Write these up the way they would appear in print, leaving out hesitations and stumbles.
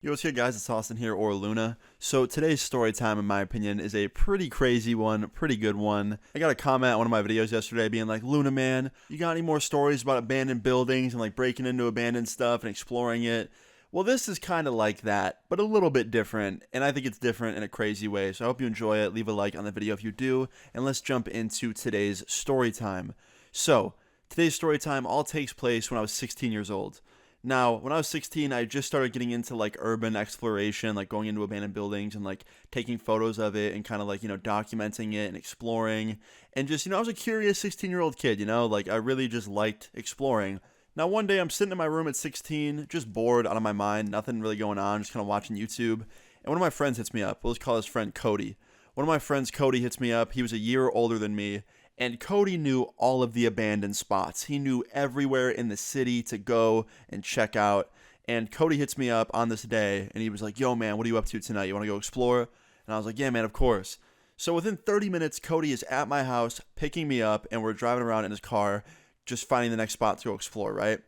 Yo, what's good, guys? It's Austin here, or Luna. So today's story time, in my opinion, is a pretty crazy one, pretty good one. I got a comment on one of my videos yesterday being like, Luna, man, you got any more stories about abandoned buildings and like breaking into abandoned stuff and exploring it? Well, this is kind of like that, but a little bit different, and I think it's different in a crazy way. So I hope you enjoy it. Leave a like on the video if you do, and let's jump into today's story time. So, today's story time all takes place when I was 16 years old. Now, when I was 16, I just started getting into like urban exploration, like going into abandoned buildings and like taking photos of it and kind of like, documenting it and exploring. And just, I was a curious 16-year-old kid, like I really just liked exploring. Now, one day I'm sitting in my room at 16, just bored, out of my mind, nothing really going on, just kind of watching YouTube. And one of my friends hits me up. We'll just call his friend Cody. One of my friends, Cody, hits me up. He was a year older than me. And Cody knew all of the abandoned spots. He knew everywhere in the city to go and check out. And Cody hits me up on this day, and he was like, yo, man, what are you up to tonight? You want to go explore? And I was like, yeah, man, of course. So within 30 minutes, Cody is at my house picking me up, and we're driving around in his car, just finding the next spot to go explore, right?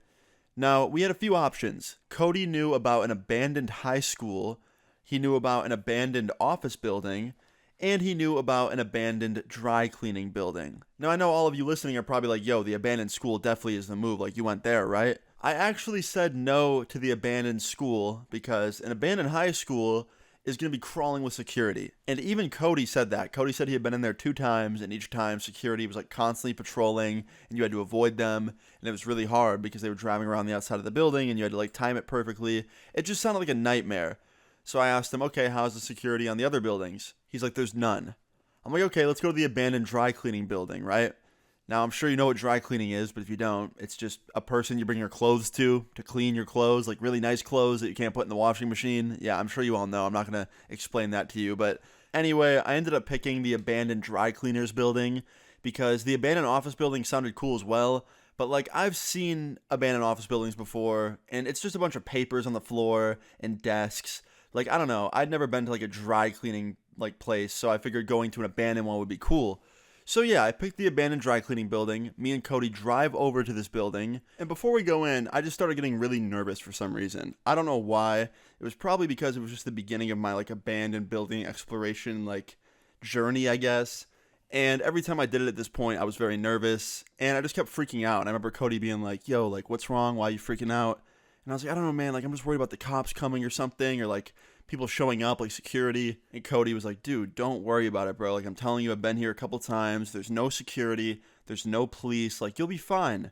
Now, we had a few options. Cody knew about an abandoned high school. He knew about an abandoned office building, and he knew about an abandoned dry cleaning building. Now, I know all of you listening are probably like, yo, the abandoned school definitely is the move, like you went there, right? I actually said no to the abandoned school because an abandoned high school is going to be crawling with security. And even Cody said that. Cody said he had been in there 2 times, and each time security was like constantly patrolling, and you had to avoid them, and it was really hard because they were driving around the outside of the building, and you had to like time it perfectly. It just sounded like a nightmare. So I asked him, okay, how's the security on the other buildings? He's like, there's none. I'm like, okay, let's go to the abandoned dry cleaning building, right? Now, I'm sure you know what dry cleaning is, but if you don't, it's just a person you bring your clothes to clean your clothes, like really nice clothes that you can't put in the washing machine. Yeah, I'm sure you all know. I'm not going to explain that to you. But anyway, I ended up picking the abandoned dry cleaners building because the abandoned office building sounded cool as well. But like I've seen abandoned office buildings before, and it's just a bunch of papers on the floor and desks. Like, I don't know, I'd never been to like a dry cleaning like place, so I figured going to an abandoned one would be cool. So yeah, I picked the abandoned dry cleaning building. Me and Cody drive over to this building, and before we go in, I just started getting really nervous for some reason. I don't know why. It was probably because it was just the beginning of my like abandoned building exploration like journey, I guess. And every time I did it at this point, I was very nervous, and I just kept freaking out. And I remember Cody being like, "Yo, like what's wrong? Why are you freaking out?" And I was like, I don't know, man. Like, I'm just worried about the cops coming or something, or like people showing up, like security. And Cody was like, dude, don't worry about it, bro. Like, I'm telling you, I've been here a couple times. There's no security. There's no police. Like, you'll be fine.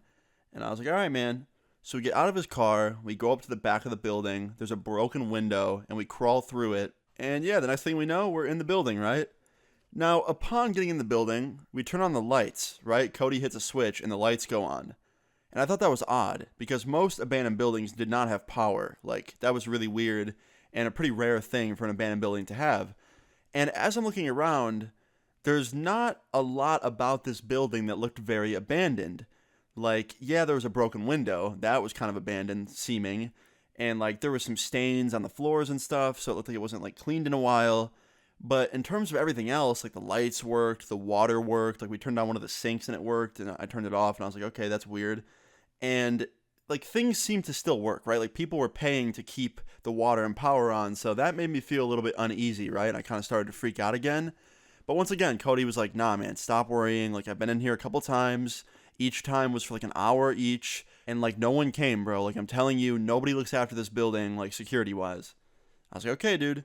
And I was like, all right, man. So we get out of his car. We go up to the back of the building. There's a broken window, and we crawl through it. And yeah, the next thing we know, we're in the building, right? Now, upon getting in the building, we turn on the lights, right? Cody hits a switch, and the lights go on. And I thought that was odd because most abandoned buildings did not have power. Like, that was really weird and a pretty rare thing for an abandoned building to have. And as I'm looking around, there's not a lot about this building that looked very abandoned. Like, yeah, there was a broken window. That was kind of abandoned seeming. And, like, there were some stains on the floors and stuff, so it looked like it wasn't, like, cleaned in a while. But in terms of everything else, like the lights worked, the water worked, like we turned on one of the sinks and it worked, and I turned it off and I was like, okay, that's weird. And like things seemed to still work, right? Like people were paying to keep the water and power on, so that made me feel a little bit uneasy, right? And I kind of started to freak out again. But once again, Cody was like, nah, man, stop worrying. Like I've been in here a couple times. Each time was for like an hour each, and like no one came, bro. Like I'm telling you, nobody looks after this building, like security wise. I was like, okay, dude.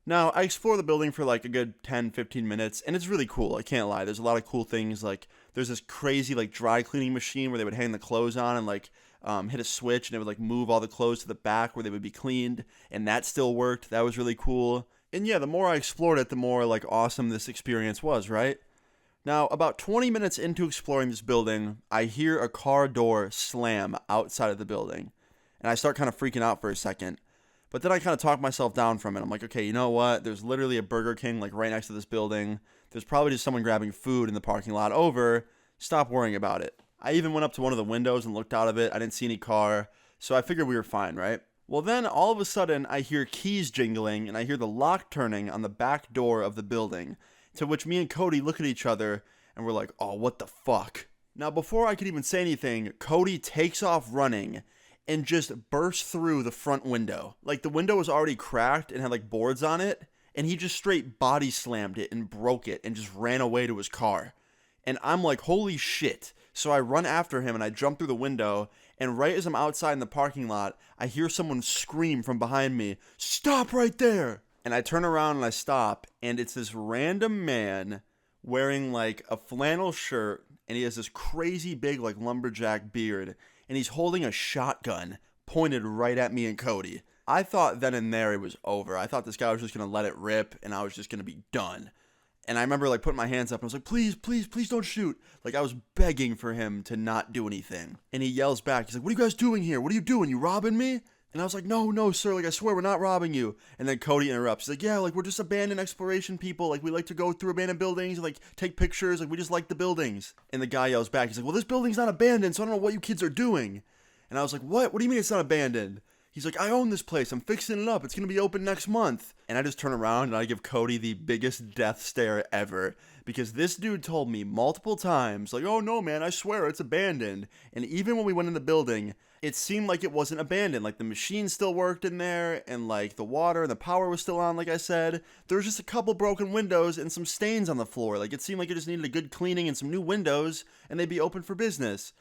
Now, I explore the building for like a good 10, 15 minutes, and it's really cool. I can't lie. There's a lot of cool things. Like, there's this crazy like dry cleaning machine where they would hang the clothes on and like hit a switch, and it would like move all the clothes to the back where they would be cleaned, and that still worked. That was really cool. And yeah, the more I explored it, the more like awesome this experience was, right? Now, about 20 minutes into exploring this building, I hear a car door slam outside of the building, and I start kind of freaking out for a second. But then I kind of talk myself down from it. I'm like, okay, you know what? There's literally a Burger King like right next to this building. There's probably just someone grabbing food in the parking lot over. Stop worrying about it. I even went up to one of the windows and looked out of it. I didn't see any car, so I figured we were fine, right? Well, then all of a sudden I hear keys jingling and I hear the lock turning on the back door of the building. To which me and Cody look at each other and we're like, oh, what the fuck? Now, before I could even say anything, Cody takes off running and just burst through the front window. Like the window was already cracked and had like boards on it, and he just straight body slammed it and broke it and just ran away to his car. And I'm like, holy shit. So I run after him and I jump through the window, and right as I'm outside in the parking lot, I hear someone scream from behind me, "Stop right there!" And I turn around and I stop, and it's this random man wearing like a flannel shirt, and he has this crazy big like lumberjack beard, and he's holding a shotgun pointed right at me and Cody. I thought then and there it was over. I thought this guy was just going to let it rip and I was just going to be done. And I remember like putting my hands up and I was like, please, please, please don't shoot. Like I was begging for him to not do anything. And he yells back. He's like, "What are you guys doing here? What are you doing? You robbing me?" And I was like, no, sir. Like, I swear we're not robbing you. And then Cody interrupts. He's like, "Yeah, like we're just abandoned exploration people. Like we like to go through abandoned buildings and like take pictures. Like we just like the buildings." And the guy yells back. He's like, "Well, this building's not abandoned, so I don't know what you kids are doing." And I was like, "What? What do you mean it's not abandoned?" He's like, "I own this place. I'm fixing it up. It's going to be open next month." And I just turn around and I give Cody the biggest death stare ever. Because this dude told me multiple times, like, "Oh no, man, I swear it's abandoned." And even when we went in the building, it seemed like it wasn't abandoned. Like the machine still worked in there, and like the water and the power was still on, like I said. There was just a couple broken windows and some stains on the floor. Like it seemed like it just needed a good cleaning and some new windows, and they'd be open for business.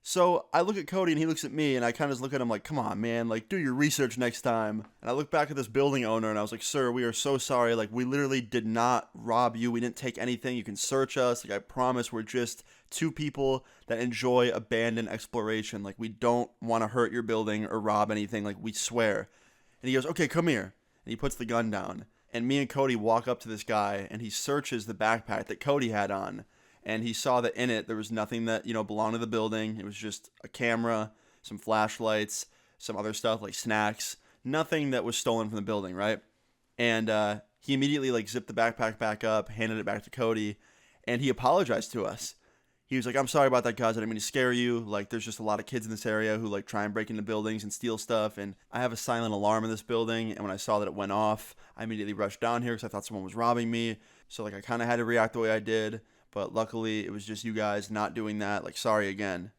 So I look at Cody and he looks at me, and I kind of just look at him like, "Come on, man, like do your research next time." And I look back at this building owner and I was like, "Sir, we are so sorry. Like we literally did not rob you. We didn't take anything. You can search us. Like I promise we're just two people that enjoy abandoned exploration. Like we don't want to hurt your building or rob anything. Like we swear." And he goes, "Okay, come here." And he puts the gun down. And me and Cody walk up to this guy and he searches the backpack that Cody had on. And he saw that in it, there was nothing that, belonged to the building. It was just a camera, some flashlights, some other stuff like snacks, nothing that was stolen from the building, right? And he immediately like zipped the backpack back up, handed it back to Cody, and he apologized to us. He was like, "I'm sorry about that, guys. I didn't mean to scare you. Like, there's just a lot of kids in this area who like try and break into buildings and steal stuff. And I have a silent alarm in this building. And when I saw that it went off, I immediately rushed down here because I thought someone was robbing me. So like I kind of had to react the way I did. But luckily, it was just you guys not doing that. Like, sorry again."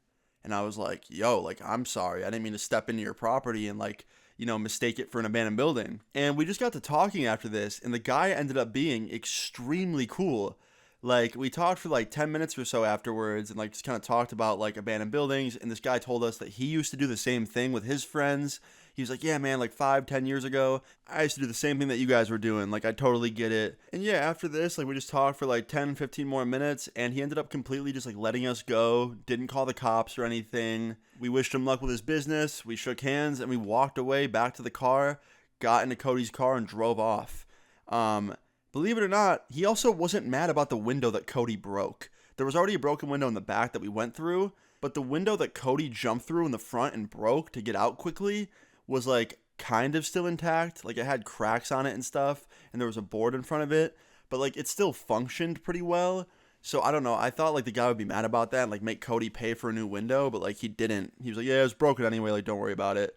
And I was like, "Yo, like, I'm sorry. I didn't mean to step into your property and, like, mistake it for an abandoned building." And we just got to talking after this, and the guy ended up being extremely cool. Like, we talked for, like, 10 minutes or so afterwards and, like, just kind of talked about, like, abandoned buildings. And this guy told us that he used to do the same thing with his friends. He was like, "Yeah, man, like 5-10 years ago, I used to do the same thing that you guys were doing. Like, I totally get it." And yeah, after this, like, we just talked for like 10-15 more minutes, and he ended up completely just like letting us go, didn't call the cops or anything. We wished him luck with his business, we shook hands, and we walked away back to the car, got into Cody's car, and drove off. Believe it or not, he also wasn't mad about the window that Cody broke. There was already a broken window in the back that we went through, but the window that Cody jumped through in the front and broke to get out quickly was like kind of still intact. Like it had cracks on it and stuff, and there was a board in front of it, but like it still functioned pretty well. So I don't know, I thought like the guy would be mad about that and like make Cody pay for a new window, but like he didn't. He was like, "Yeah, it was broken anyway, like don't worry about it."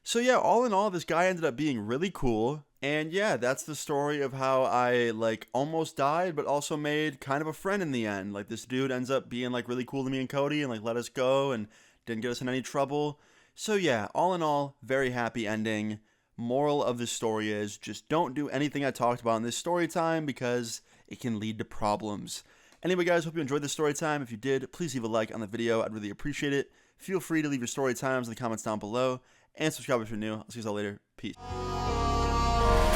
So yeah, all in all, this guy ended up being really cool. And yeah, that's the story of how I like almost died, but also made kind of a friend in the end. Like this dude ends up being like really cool to me and Cody and like let us go and didn't get us in any trouble. So yeah, all in all, very happy ending. Moral of the story is just don't do anything I talked about in this story time because it can lead to problems. Anyway, guys, hope you enjoyed this story time. If you did, please leave a like on the video. I'd really appreciate it. Feel free to leave your story times in the comments down below. And subscribe if you're new. I'll see you all later. Peace.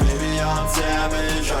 Baby, I'm damaged.